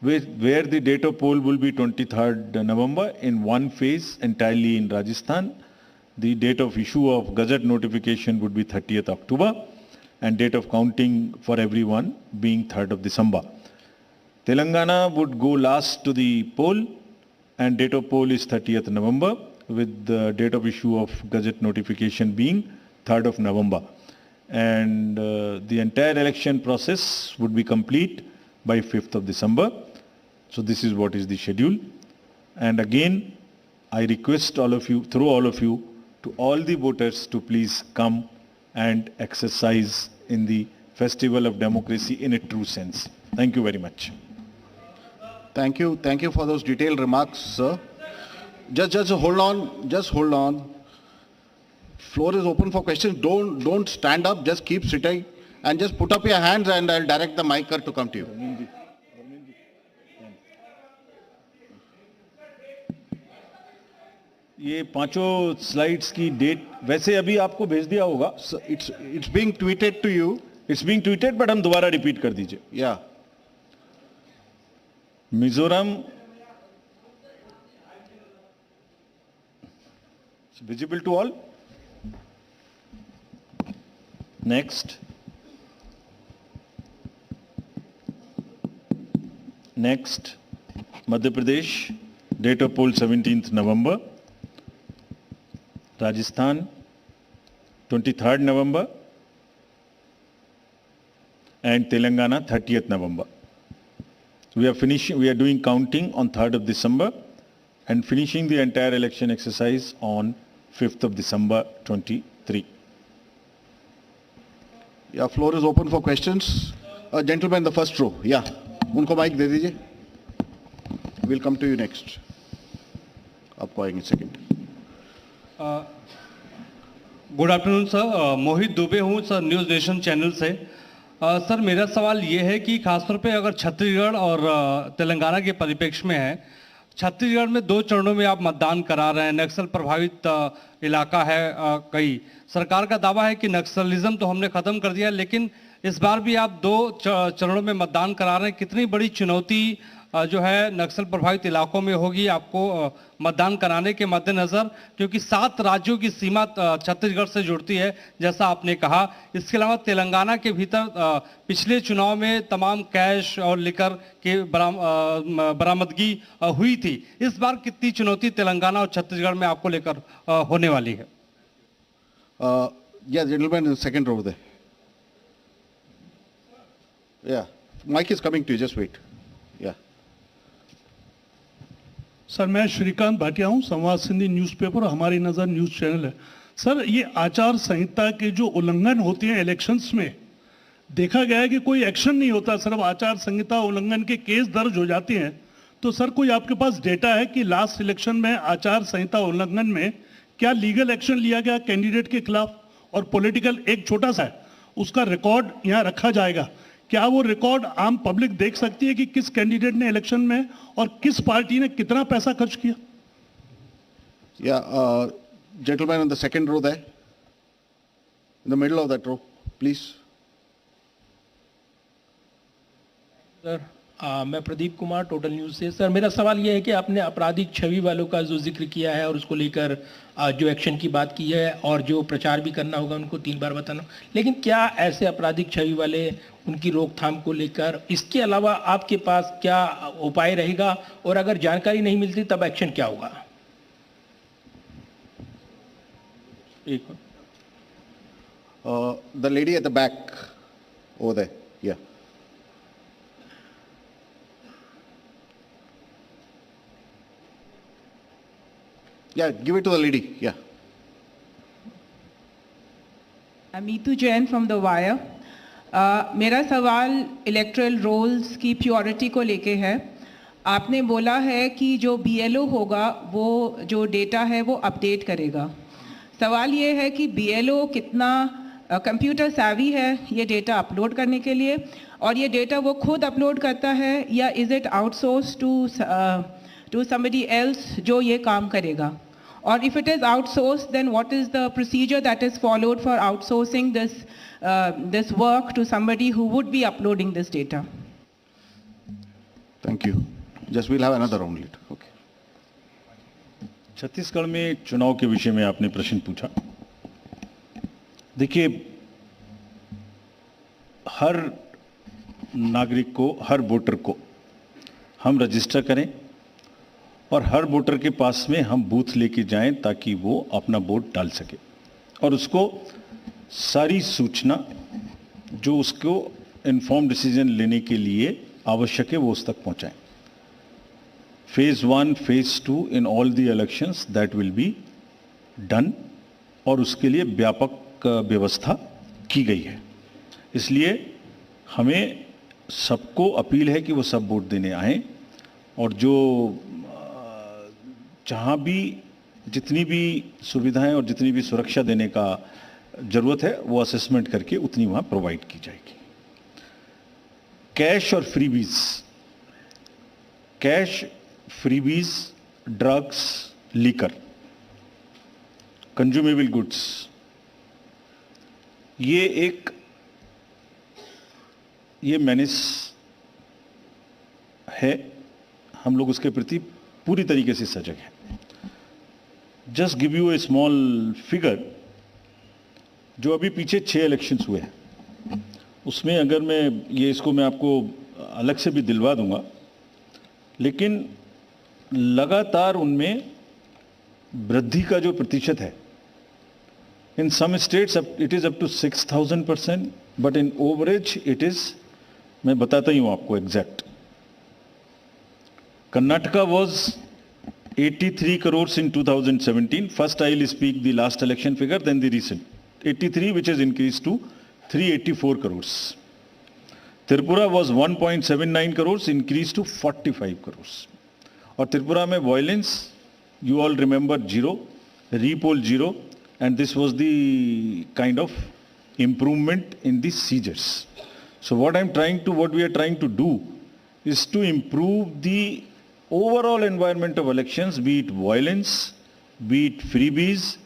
where the date of poll will be 23rd November in one phase entirely in Rajasthan. The date of issue of Gazette notification would be 30th October and date of counting for everyone being 3rd of December. Telangana would go last to the poll and date of poll is 30th November with the date of issue of Gazette notification being 3rd of November. And the entire election process would be complete by 5th of December. So this is what is the schedule. And again, I request all of you, through all of you, to all the voters to please come and exercise in the festival of democracy in a true sense. Thank you very much. Thank you. Thank you for those detailed remarks, sir. Just hold on. Just hold on. Floor is open for questions. Don't stand up. Just keep sitting and just put up your hands and I'll direct the mic to come to you. ये पांचों slides की date वैसे अभी आपको भेज दिया होगा. It's being tweeted to you. It's being tweeted, but हम दोबारा रिपीट कर दीजिए. Yeah. Mizoram. It's visible to all. Next. Next. Madhya Pradesh. Date of poll 17th November. Rajasthan 23rd November and Telangana 30th November. We are doing counting on 3rd of December and finishing the entire election exercise on 5th of December 23. Yeah, floor is open for questions. Gentleman in the first row. Yeah. Unko mic de dijiye. We'll come to you next. Aapko aayenge second. Good afternoon sir, Mohit Dubey हूँ sir, News Nation channel से. Sir मेरा सवाल ये है कि खासतौर पे अगर छत्तीसगढ़ और तेलंगाना के परिप्रेक्ष्य में है, छत्तीसगढ़ में 2 चरणों में आप मतदान करा रहे हैं, नक्सल प्रभावित इलाका है कई. सरकार का दावा है कि नक्सलिज्म तो हमने ख़त्म कर दिया, लेकिन इस बार भी आप 2 चरणों में मतदान करा रहे हैं. कितनी बड़ी चुनौती जो है नक्सल प्रभावित इलाकों में होगी आपको मतदान कराने के मद्देनज़र, क्योंकि 7 राज्यों की सीमा छत्तीसगढ़ से जुड़ती है जैसा आपने कहा. इसके अलावा तेलंगाना के भीतर पिछले चुनाव में तमाम कैश और लिकर की बरामदगी हुई थी. इस बार कितनी चुनौती तेलंगाना और छत्तीसगढ़ में आपको लेकर होने वाली है? Yeah, gentleman in the second row there. Yeah, mic is coming to you, just wait. Yeah. Sir मैं श्रीकांत भाटिया हूँ, संवाद सिंधी न्यूज़पेपर और हमारी नज़र न्यूज़ चैनल है. सर ये आचार संहिता के जो उल्लंघन होते हैं इलेक्शंस में, देखा गया है कि कोई एक्शन नहीं होता, सिर्फ आचार संहिता उल्लंघन के केस दर्ज हो जाते हैं. तो सर कोई आपके पास डेटा है कि लास्ट इलेक्शन में आचार संहिता उल्लंघन में क्या लीगल एक्शन लिया गया कैंडिडेट के खिलाफ? और पॉलिटिकल एक छोटा सा है, उसका रिकॉर्ड यहाँ रखा जाएगा. क्या वो रिकॉर्ड आम पब्लिक देख सकती है कि किस कैंडिडेट ने इलेक्शन में और किस पार्टी ने कितना पैसा खर्च किया? Yeah, gentleman in the second row there, in the middle of that row, please. Sir मैं प्रदीप कुमार, टोटल न्यूज़ से. सर मेरा सवाल ये है कि आपने आपराधिक छवि वालों का जो जिक्र किया है और उसको लेकर जो एक्शन की बात की है और जो प्रचार भी करना होगा उनको 3 बार बताना, लेकिन क्या ऐसे आपराधिक छवि वाले उनकी रोकथाम को लेकर इसके अलावा आपके पास क्या उपाय रहेगा, और अगर जानकारी नहीं मिलती तब एक्शन क्या होगा? The lady at the back over there. Yeah. Yeah, give it to the lady. Yeah. I'm Meetu Jain from The Wire. मेरा सवाल इलेक्ट्रल रोल्स की प्योरिटी को लेके है. आपने बोला है कि जो BLO होगा वो जो डेटा है वो अपडेट करेगा. सवाल ये है कि BLO कितना कंप्यूटर savvy है ये डेटा अपलोड करने के लिए, और ये डेटा वो खुद अपलोड करता है या is it outsource to somebody else जो ये काम करेगा? और if it is outsourced, then what is the procedure that is followed for outsourcing this, this work to somebody who would be uploading this data? Thank you. Just we'll have another round later. Okay. Chhattisgarh में चुनाव के विषय में आपने प्रश्न पूछा। देखिए, हर नागरिक को, हर वोटर को हम रजिस्टर करें और हर वोटर के पास में हम बूथ लेके जाएं ताकि वो अपना वोट डाल सके और उसको सारी सूचना जो उसको इन्फॉर्म डिसीजन लेने के लिए आवश्यक है वो उस तक पहुंचाएं। Phase 1, phase 2 in all the elections that will be done और उसके लिए व्यापक व्यवस्था की गई है। इसलिए हमें सबको अपील है कि वो सब वोट देने आएं और जो जहाँ भी जितनी भी सुविधाएं और जितनी भी सुरक्षा देने का जरूरत है वो असेसमेंट करके उतनी वहाँ प्रोवाइड की जाएगी। कैश और freebies, cash, freebies, drugs, liquor, consumable goods, ये मेनेस है, हम लोग उसके प्रति पूरी तरीके से सजग हैं। Just give U A small figure, जो अभी पीछे 6 इलेक्शंस हुए हैं उसमें अगर मैं आपको अलग से भी दिलवा दूंगा, लेकिन लगातार उनमें वृद्धि का जो प्रतिशत है, in some states it is up to 6000%, but in average it is, मैं बताता ही हूं आपको exact. Karnataka was 83 crores in 2017. First I will speak the last election figure, then the recent. 83, which has increased to 384 crores. Tripura was 1.79 crores, increased to 45 crores. और त्रिपुरा में violence, you all remember, 0, repoll 0, and this was the kind of improvement in the seizures. So what we are trying to do is to improve the overall environment of elections, be it violence, be it freebies,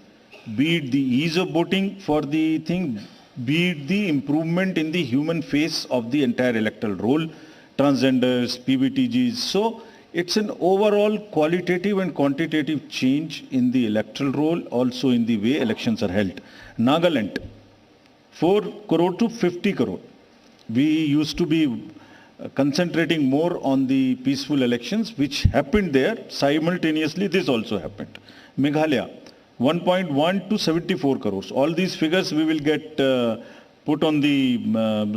be it the ease of voting for the thing, be it the improvement in the human face of the entire electoral roll, transgenders, PBTGs. So it's an overall qualitative and quantitative change in the electoral roll, also in the way elections are held. Nagaland, 4 crore to 50 crore. We used to be concentrating more on the peaceful elections which happened there. Simultaneously this also happened. Meghalaya, 1.1 to 74 crores. All these figures we will get put on the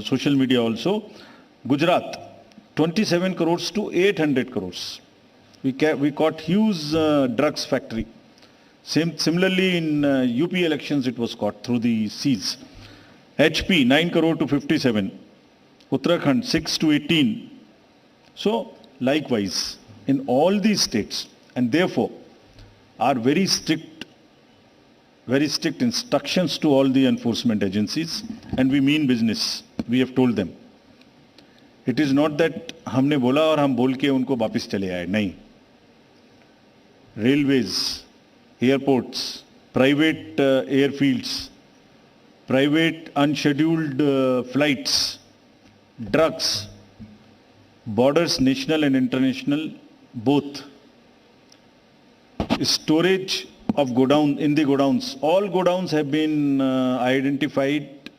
social media also. Gujarat, 27 crores to 800 crores. We caught huge drugs factory. Similarly in UP elections it was caught through the seas. HP, 9 crore to 57. Uttarakhand 6 to 18. So likewise in all these states, and therefore are very strict instructions to all the enforcement agencies, and we mean business. We have told them. It is not that हमने बोला और हम बोल के उनको वापस चले आए, नहीं. Railways, airports, private airfields, private unscheduled flights, drugs, borders, national and international, both. Storage of godown, in the godowns, all godowns have been identified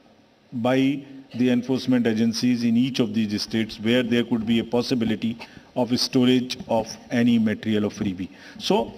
by the enforcement agencies in each of these states where there could be a possibility of storage of any material of freebie. So